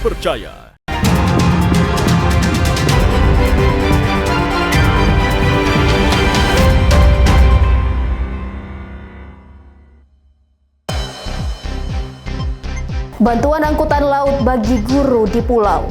terpercaya. Bantuan angkutan laut bagi guru di pulau.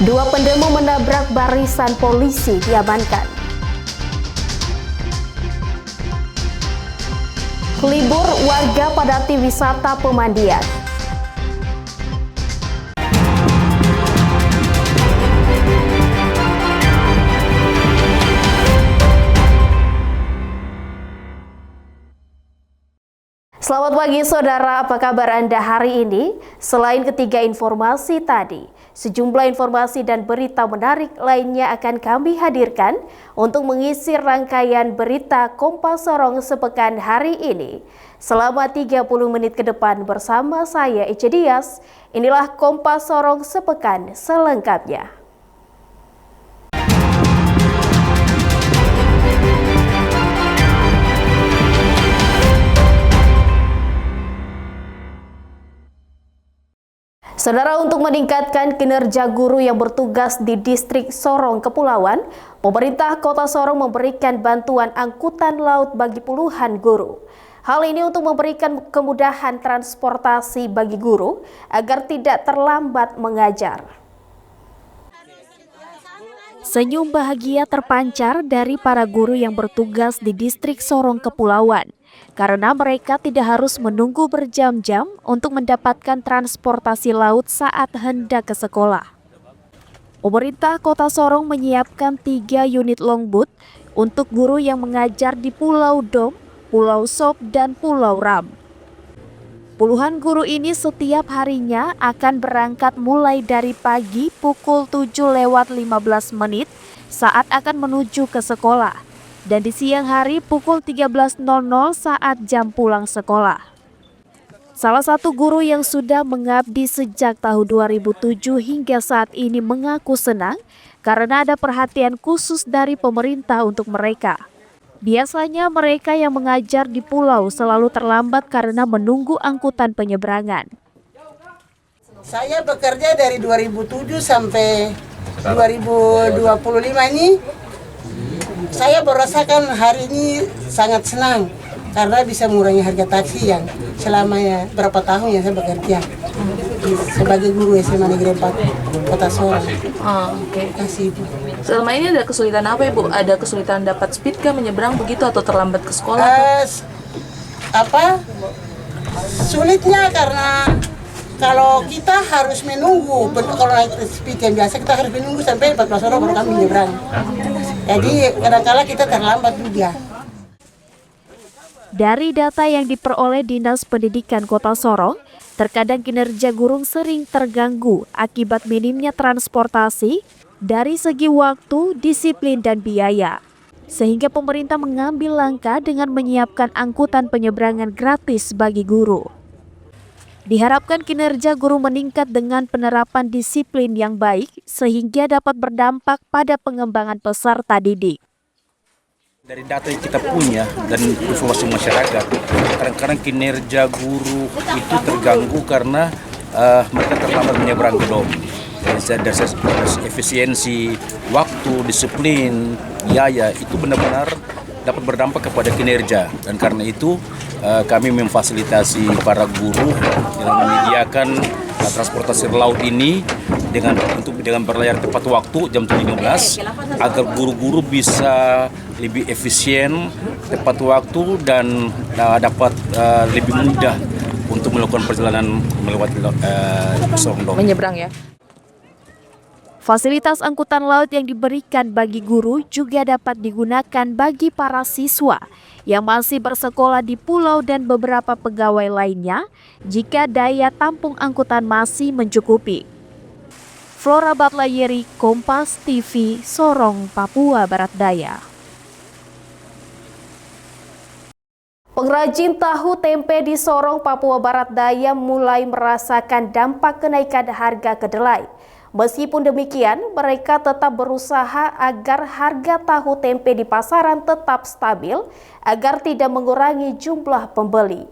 Dua pendemo menabrak barisan polisi diamankan. Libur warga padati wisata pemandian. Selamat pagi saudara, apa kabar Anda hari ini? Selain ketiga informasi tadi, sejumlah informasi dan berita menarik lainnya akan kami hadirkan untuk mengisi rangkaian berita Kompas Sorong sepekan hari ini. Selama 30 menit ke depan bersama saya Ica Dias, inilah Kompas Sorong sepekan selengkapnya. Saudara, untuk meningkatkan kinerja guru yang bertugas di distrik Sorong Kepulauan, pemerintah Kota Sorong memberikan bantuan angkutan laut bagi puluhan guru. Hal ini untuk memberikan kemudahan transportasi bagi guru agar tidak terlambat mengajar. Senyum bahagia terpancar dari para guru yang bertugas di distrik Sorong Kepulauan, karena mereka tidak harus menunggu berjam-jam untuk mendapatkan transportasi laut saat hendak ke sekolah. Pemerintah Kota Sorong menyiapkan 3 unit longboat untuk guru yang mengajar di Pulau Dom, Pulau Sop, dan Pulau Ram. Puluhan guru ini setiap harinya akan berangkat mulai dari pagi pukul 7:15 saat akan menuju ke sekolah, dan di siang hari pukul 13.00 saat jam pulang sekolah. Salah satu guru yang sudah mengabdi sejak tahun 2007 hingga saat ini mengaku senang karena ada perhatian khusus dari pemerintah untuk mereka. Biasanya mereka yang mengajar di pulau selalu terlambat karena menunggu angkutan penyeberangan. Saya bekerja dari 2007 sampai 2025 ini. Saya merasakan hari ini sangat senang karena bisa mengurangi harga taksi yang selama berapa tahun yang saya bekerja sebagai guru SMA Negeri 4 Kota Sorong. Oke. Kasih Ibu. Selama ini ada kesulitan apa Ibu? Ada kesulitan dapat speed kah menyeberang begitu atau terlambat ke sekolah? Sulitnya karena kalau kita harus menunggu, kalau naik speed yang biasa kita harus menunggu sampai 14 orang baru kami menyeberang. Jadi kadang-kadang kita terlambat juga. Dari data yang diperoleh Dinas Pendidikan Kota Sorong, terkadang kinerja guru sering terganggu akibat minimnya transportasi dari segi waktu, disiplin, dan biaya. Sehingga pemerintah mengambil langkah dengan menyiapkan angkutan penyeberangan gratis bagi guru. Diharapkan kinerja guru meningkat dengan penerapan disiplin yang baik sehingga dapat berdampak pada pengembangan peserta didik. Dari data yang kita punya dan informasi masyarakat, kadang-kadang kinerja guru itu terganggu karena mereka terlambat menyeberang ke dom. Dari efisiensi, waktu, disiplin, biaya itu benar-benar dapat berdampak kepada kinerja, dan karena itu kami memfasilitasi para guru dengan menyediakan transportasi laut ini dengan berlayar tepat waktu jam 7.15 agar guru-guru bisa lebih efisien, tepat waktu, dan dapat lebih mudah untuk melakukan perjalanan melewati Sorong. Menyeberang ya. Fasilitas angkutan laut yang diberikan bagi guru juga dapat digunakan bagi para siswa yang masih bersekolah di pulau dan beberapa pegawai lainnya jika daya tampung angkutan masih mencukupi. Flora Batlayeri, Kompas TV, Sorong, Papua Barat Daya. Pengrajin tahu tempe di Sorong, Papua Barat Daya mulai merasakan dampak kenaikan harga kedelai. Meskipun demikian, mereka tetap berusaha agar harga tahu tempe di pasaran tetap stabil agar tidak mengurangi jumlah pembeli.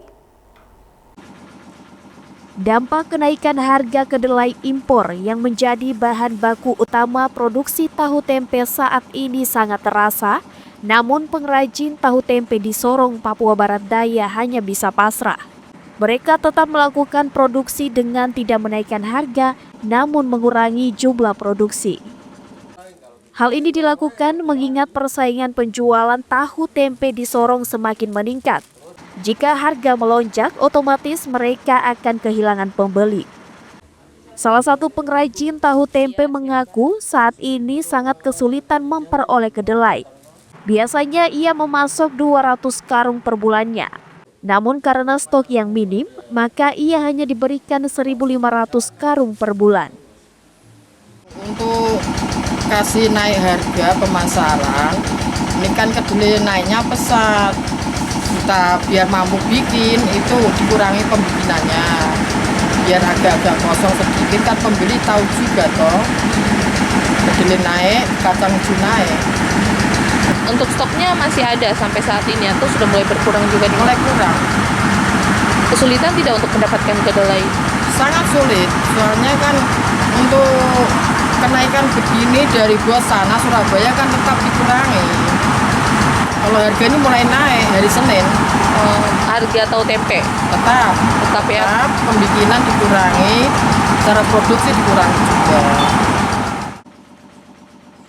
Dampak kenaikan harga kedelai impor yang menjadi bahan baku utama produksi tahu tempe saat ini sangat terasa, namun pengrajin tahu tempe di Sorong, Papua Barat Daya hanya bisa pasrah. Mereka tetap melakukan produksi dengan tidak menaikkan harga, namun mengurangi jumlah produksi. Hal ini dilakukan mengingat persaingan penjualan tahu tempe di Sorong semakin meningkat. Jika harga melonjak, otomatis mereka akan kehilangan pembeli. Salah satu pengrajin tahu tempe mengaku saat ini sangat kesulitan memperoleh kedelai. Biasanya ia memasok 200 karung per bulannya. Namun karena stok yang minim, maka ia hanya diberikan 1.500 karung per bulan. Untuk kasih naik harga pemasaran, ini kan kedelai naiknya pesat. Kita biar mampu bikin itu dikurangi pembikinannya, biar agak-agak kosong sedikit, kan pembeli tahu juga toh kedelai naik, kacang hijau naik. Untuk stoknya masih ada sampai saat ini atau sudah mulai berkurang juga nih? Mulai kurang. Kesulitan tidak untuk mendapatkan kedelai? Sangat sulit, soalnya kan untuk kenaikan begini dari gua sana Surabaya kan tetap dikurangi. Kalau harga ini mulai naik hari Senin. Harga tahu tempe Tetap ya. Tetap pembikinan dikurangi, cara produksi dikurangi juga.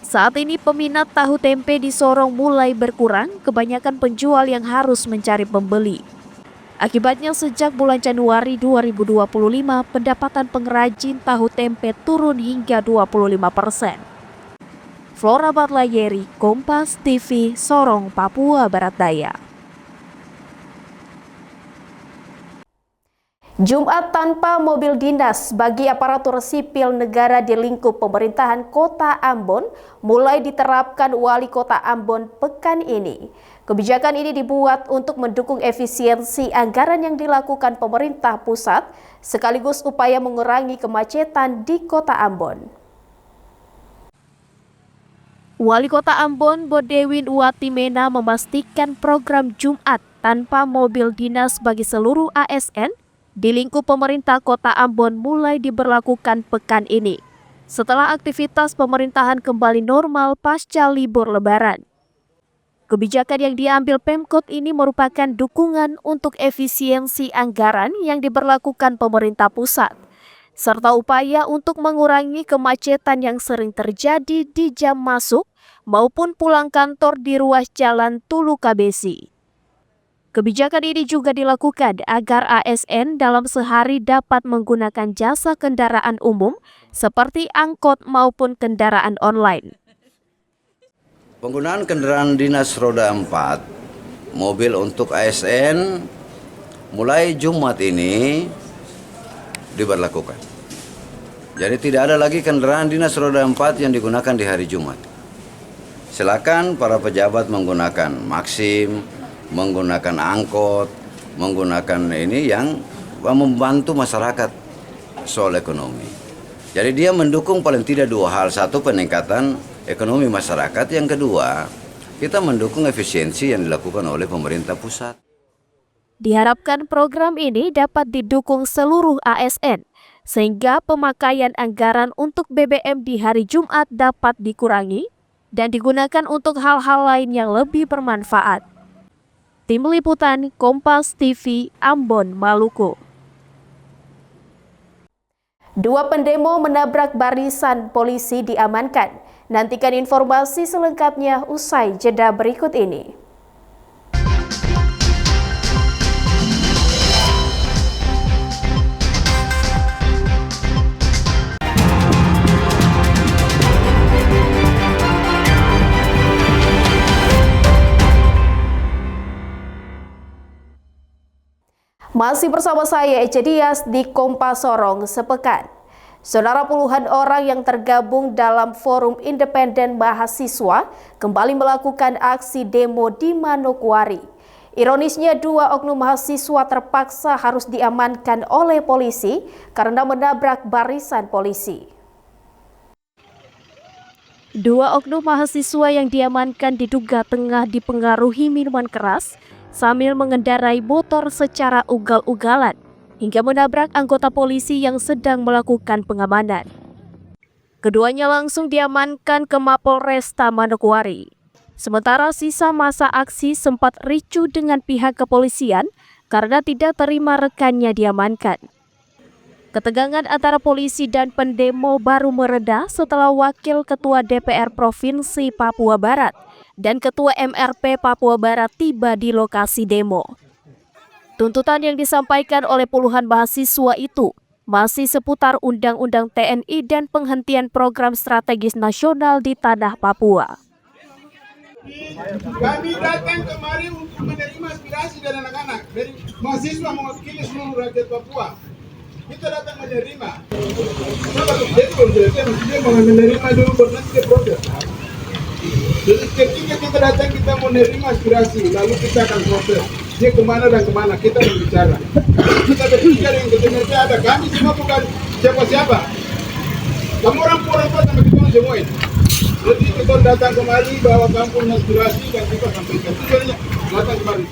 Saat ini peminat tahu tempe di Sorong mulai berkurang, kebanyakan penjual yang harus mencari pembeli. Akibatnya sejak bulan Januari 2025, pendapatan pengrajin tahu tempe turun hingga 25%. Flora Batlayeri, Kompas TV, Sorong, Papua Barat Daya. Jumat tanpa mobil dinas bagi aparatur sipil negara di lingkup pemerintahan Kota Ambon mulai diterapkan Wali Kota Ambon pekan ini. Kebijakan ini dibuat untuk mendukung efisiensi anggaran yang dilakukan pemerintah pusat, sekaligus upaya mengurangi kemacetan di Kota Ambon. Wali Kota Ambon, Bodewin Watimena, memastikan program Jumat tanpa mobil dinas bagi seluruh ASN di lingkup pemerintah Kota Ambon mulai diberlakukan pekan ini, setelah aktivitas pemerintahan kembali normal pasca libur Lebaran. Kebijakan yang diambil Pemkot ini merupakan dukungan untuk efisiensi anggaran yang diberlakukan pemerintah pusat, serta upaya untuk mengurangi kemacetan yang sering terjadi di jam masuk maupun pulang kantor di ruas jalan Tulu Kabesi. Kebijakan ini juga dilakukan agar ASN dalam sehari dapat menggunakan jasa kendaraan umum seperti angkot maupun kendaraan online. Penggunaan kendaraan dinas roda 4, mobil untuk ASN mulai Jumat ini diberlakukan. Jadi tidak ada lagi kendaraan dinas roda 4 yang digunakan di hari Jumat. Silakan para pejabat menggunakan Maxim, menggunakan angkot, menggunakan ini yang membantu masyarakat soal ekonomi. Jadi dia mendukung paling tidak dua hal. Satu, peningkatan ekonomi masyarakat. Yang kedua, kita mendukung efisiensi yang dilakukan oleh pemerintah pusat. Diharapkan program ini dapat didukung seluruh ASN, sehingga pemakaian anggaran untuk BBM di hari Jumat dapat dikurangi dan digunakan untuk hal-hal lain yang lebih bermanfaat. Tim Liputan Kompas TV, Ambon, Maluku. Dua pendemo menabrak barisan polisi diamankan. Nantikan informasi selengkapnya usai jeda berikut ini. Masih bersama saya Ece Dias di Kompas Sorong sepekan. Saudara, puluhan orang yang tergabung dalam Forum Independen Mahasiswa kembali melakukan aksi demo di Manokwari. Ironisnya, dua oknum mahasiswa terpaksa harus diamankan oleh polisi karena menabrak barisan polisi. Dua oknum mahasiswa yang diamankan diduga tengah dipengaruhi minuman keras sambil mengendarai motor secara ugal-ugalan hingga menabrak anggota polisi yang sedang melakukan pengamanan. Keduanya langsung diamankan ke Mapolresta Manokwari. Sementara sisa masa aksi sempat ricuh dengan pihak kepolisian karena tidak terima rekannya diamankan. Ketegangan antara polisi dan pendemo baru mereda setelah Wakil Ketua DPR Provinsi Papua Barat dan Ketua MRP Papua Barat tiba di lokasi demo. Tuntutan yang disampaikan oleh puluhan mahasiswa itu masih seputar Undang-Undang TNI dan penghentian program strategis nasional di tanah Papua. Kami datang kemari untuk menerima aspirasi dari anak-anak, dari mahasiswa mewakili seluruh rakyat Papua. Kita datang menerima. Dia mau menerima dulu baru nanti dia proses. Jadi ketika kita datang kita mau menerima aspirasi, lalu kita akan proses. Dia kemana dan kemana, kita berbicara. Kita berbicara yang kebenarannya ada. Kami semua bukan siapa-siapa. Kamu orang sama kita semua ini. Jadi kita datang kemari bawa kampung aspirasi dan kita sampaikan. Tujuannya datang kemari.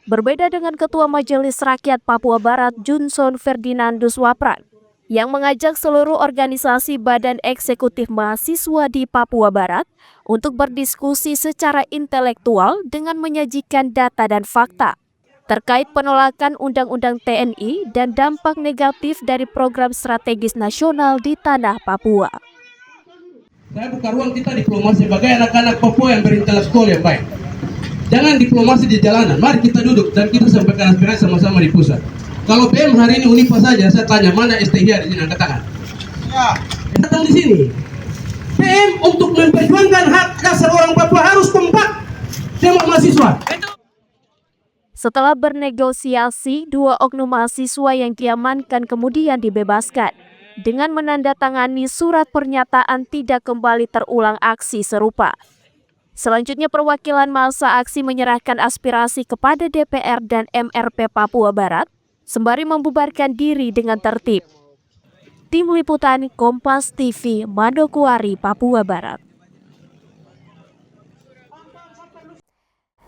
Berbeda dengan Ketua Majelis Rakyat Papua Barat Johnson Ferdinandus Wapran yang mengajak seluruh organisasi badan eksekutif mahasiswa di Papua Barat untuk berdiskusi secara intelektual dengan menyajikan data dan fakta terkait penolakan Undang-Undang TNI dan dampak negatif dari program strategis nasional di tanah Papua. Saya buka ruang kita diplomasi sebagai anak-anak Papua yang berintelektual yang baik. Jangan diplomasi di jalanan, mari kita duduk dan kita sampaikan aspirasi sama-sama di pusat. Kalau PM hari ini Unipa saja, saya tanya mana STIH di sini, angkat tangan. Ya. Datang di sini. PM untuk memperjuangkan hak dasar orang Papua harus kompak. Demo mahasiswa. Setelah bernegosiasi, 2 oknum mahasiswa yang diamankan kemudian dibebaskan dengan menandatangani surat pernyataan tidak kembali terulang aksi serupa. Selanjutnya perwakilan massa aksi menyerahkan aspirasi kepada DPR dan MRP Papua Barat sembari membubarkan diri dengan tertib. Tim Liputan Kompas TV, Manokwari, Papua Barat.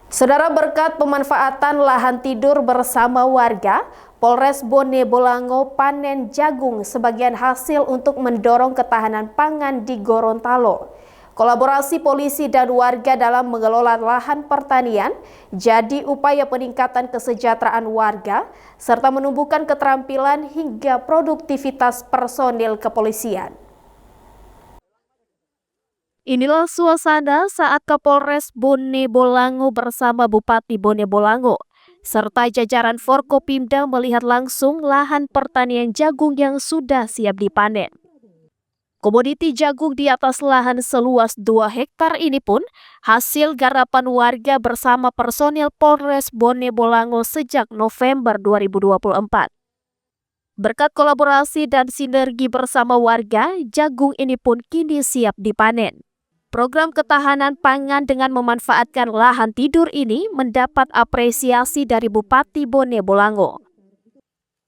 Saudara, berkat pemanfaatan lahan tidur bersama warga, Polres Bone Bolango panen jagung sebagian hasil untuk mendorong ketahanan pangan di Gorontalo. Kolaborasi polisi dan warga dalam mengelola lahan pertanian jadi upaya peningkatan kesejahteraan warga serta menumbuhkan keterampilan hingga produktivitas personil kepolisian. Inilah suasana saat Kapolres Bone Bolango bersama Bupati Bone Bolango serta jajaran Forkopimda melihat langsung lahan pertanian jagung yang sudah siap dipanen. Komoditi jagung di atas lahan seluas 2 hektar ini pun hasil garapan warga bersama personil Polres Bone Bolango sejak November 2024. Berkat kolaborasi dan sinergi bersama warga, jagung ini pun kini siap dipanen. Program ketahanan pangan dengan memanfaatkan lahan tidur ini mendapat apresiasi dari Bupati Bone Bolango.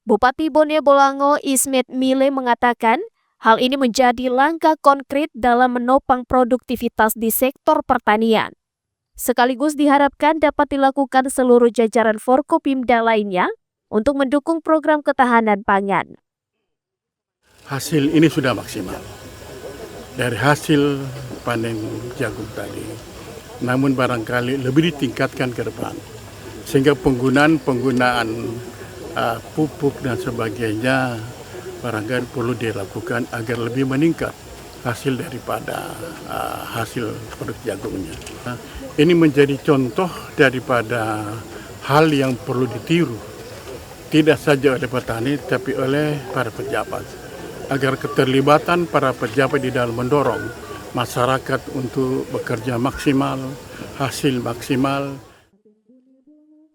Bupati Bone Bolango Ismet Mile mengatakan, hal ini menjadi langkah konkret dalam menopang produktivitas di sektor pertanian. Sekaligus diharapkan dapat dilakukan seluruh jajaran Forkopimda lainnya untuk mendukung program ketahanan pangan. Hasil ini sudah maksimal dari hasil panen jagung tadi. Namun barangkali lebih ditingkatkan ke depan. Sehingga penggunaan pupuk dan sebagainya barangkali perlu dilakukan agar lebih meningkat hasil daripada hasil produk jagungnya. Ini menjadi contoh daripada hal yang perlu ditiru, tidak saja oleh petani tapi oleh para pejabat, agar keterlibatan para pejabat di dalam mendorong masyarakat untuk bekerja maksimal, hasil maksimal.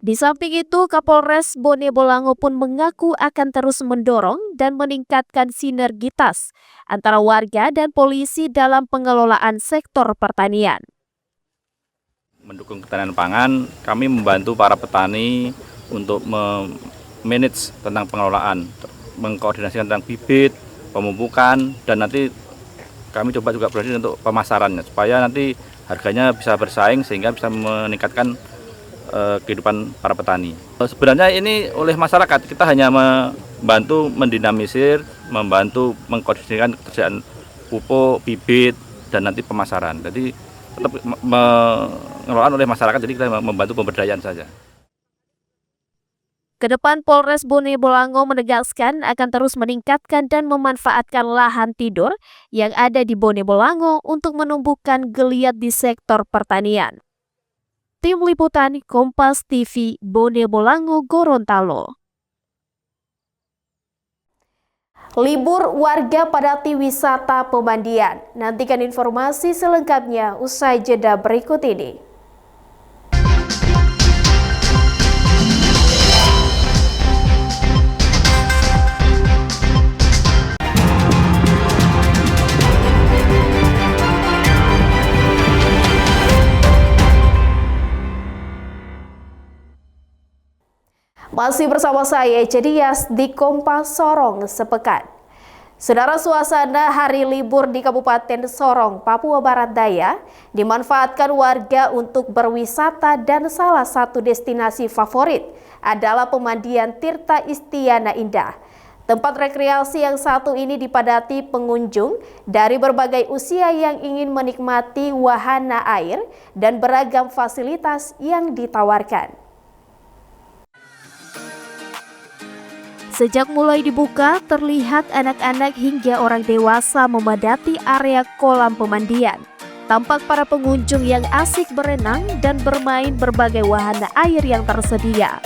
Di samping itu, Kapolres Bone Bolango pun mengaku akan terus mendorong dan meningkatkan sinergitas antara warga dan polisi dalam pengelolaan sektor pertanian. Mendukung ketahanan pangan, kami membantu para petani untuk memanage tentang pengelolaan, mengkoordinasikan tentang bibit, pemupukan, dan nanti kami coba juga berhasil untuk pemasarannya supaya nanti harganya bisa bersaing sehingga bisa meningkatkan kehidupan para petani. Sebenarnya ini oleh masyarakat, kita hanya membantu mendinamisir, membantu mengkoordinasikan ketersediaan pupuk, bibit, dan nanti pemasaran. Jadi tetap mengelola oleh masyarakat, jadi kita membantu pemberdayaan saja. Kedepan Polres Bone Bolango menegaskan akan terus meningkatkan dan memanfaatkan lahan tidur yang ada di Bone Bolango untuk menumbuhkan geliat di sektor pertanian. Tim Liputan Kompas TV, Bone Bolango, Gorontalo. Libur warga padati wisata pemandian. Nantikan informasi selengkapnya usai jeda berikut ini. Masih bersama saya, Cedias di Kompas Sorong Sepekan. Saudara, suasana hari libur di Kabupaten Sorong, Papua Barat Daya dimanfaatkan warga untuk berwisata dan salah satu destinasi favorit adalah pemandian Tirta Istiana Indah. Tempat rekreasi yang satu ini dipadati pengunjung dari berbagai usia yang ingin menikmati wahana air dan beragam fasilitas yang ditawarkan. Sejak mulai dibuka, terlihat anak-anak hingga orang dewasa memadati area kolam pemandian. Tampak para pengunjung yang asik berenang dan bermain berbagai wahana air yang tersedia.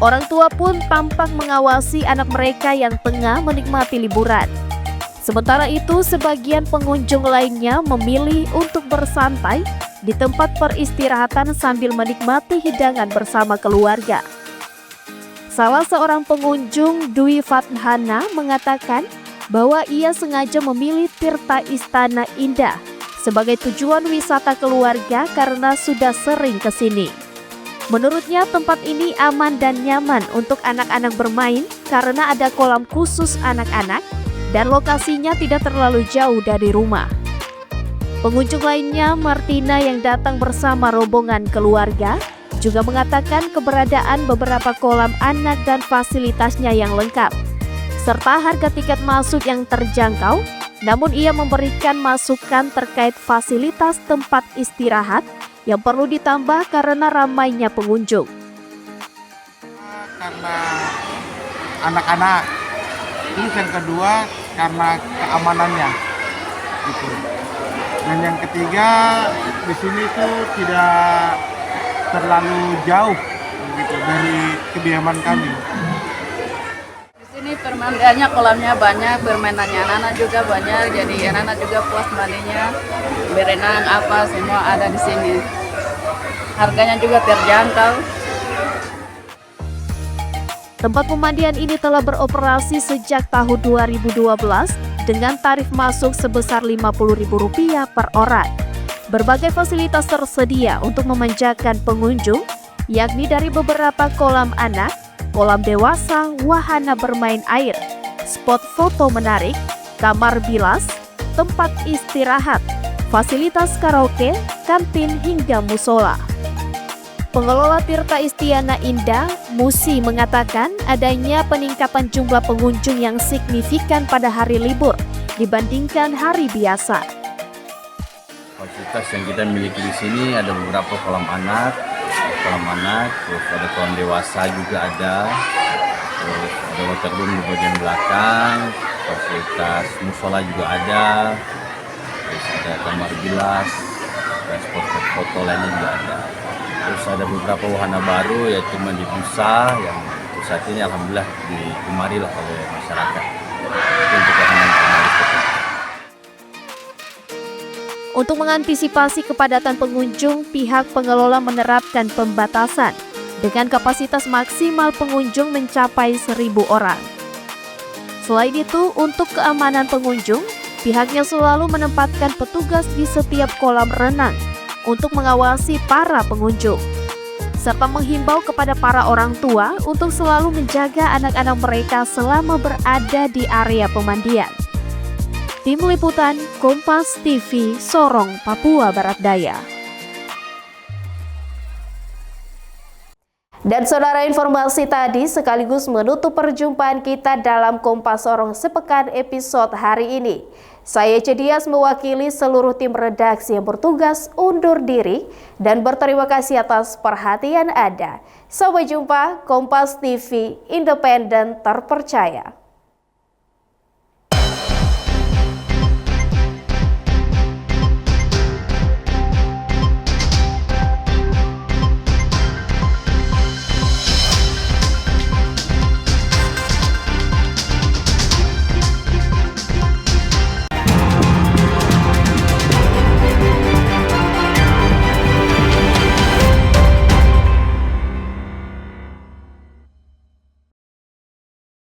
Orang tua pun tampak mengawasi anak mereka yang tengah menikmati liburan. Sementara itu, sebagian pengunjung lainnya memilih untuk bersantai di tempat peristirahatan sambil menikmati hidangan bersama keluarga. Salah seorang pengunjung, Dwi Fathana, mengatakan bahwa ia sengaja memilih Tirta Istana Indah sebagai tujuan wisata keluarga karena sudah sering ke sini. Menurutnya tempat ini aman dan nyaman untuk anak-anak bermain karena ada kolam khusus anak-anak dan lokasinya tidak terlalu jauh dari rumah. Pengunjung lainnya, Martina, yang datang bersama rombongan keluarga, juga mengatakan keberadaan beberapa kolam anak dan fasilitasnya yang lengkap, serta harga tiket masuk yang terjangkau, namun ia memberikan masukan terkait fasilitas tempat istirahat yang perlu ditambah karena ramainya pengunjung. Karena anak-anak, terus yang kedua karena keamanannya, gitu. Dan yang ketiga di sini tuh tidak terlalu jauh gitu dari kediaman kami. Di sini permandiannya, kolamnya banyak, permainannya anak-anak juga banyak, jadi anak-anak juga puas mandinya, berenang apa semua ada di sini. Harganya juga terjangkau. Tempat pemandian ini telah beroperasi sejak tahun 2012 dengan tarif masuk sebesar Rp50.000 per orang. Berbagai fasilitas tersedia untuk memanjakan pengunjung, yakni dari beberapa kolam anak, kolam dewasa, wahana bermain air, spot foto menarik, kamar bilas, tempat istirahat, fasilitas karaoke, kantin hingga musola. Pengelola Tirta Istiana Indah, Musi, mengatakan adanya peningkatan jumlah pengunjung yang signifikan pada hari libur dibandingkan hari biasa. Fasilitas yang kita miliki di sini ada beberapa kolam anak, terus ada kolam dewasa juga ada, terus ada water room di bagian belakang, fasilitas musola juga ada, terus ada kamar bilas, dan spot foto lainnya juga ada. Terus ada beberapa wahana baru yaitu mandi busa yang saat ini alhamdulillah digemari oleh masyarakat. Untuk wahana Untuk mengantisipasi kepadatan pengunjung, pihak pengelola menerapkan pembatasan dengan kapasitas maksimal pengunjung mencapai 1.000 orang. Selain itu, untuk keamanan pengunjung, pihaknya selalu menempatkan petugas di setiap kolam renang untuk mengawasi para pengunjung, serta menghimbau kepada para orang tua untuk selalu menjaga anak-anak mereka selama berada di area pemandian. Tim Liputan Kompas TV, Sorong, Papua Barat Daya. Dan saudara, informasi tadi sekaligus menutup perjumpaan kita dalam Kompas Sorong Sepekan episode hari ini. Saya Cedias mewakili seluruh tim redaksi yang bertugas undur diri dan berterima kasih atas perhatian Anda. Sampai jumpa. Kompas TV, independen terpercaya.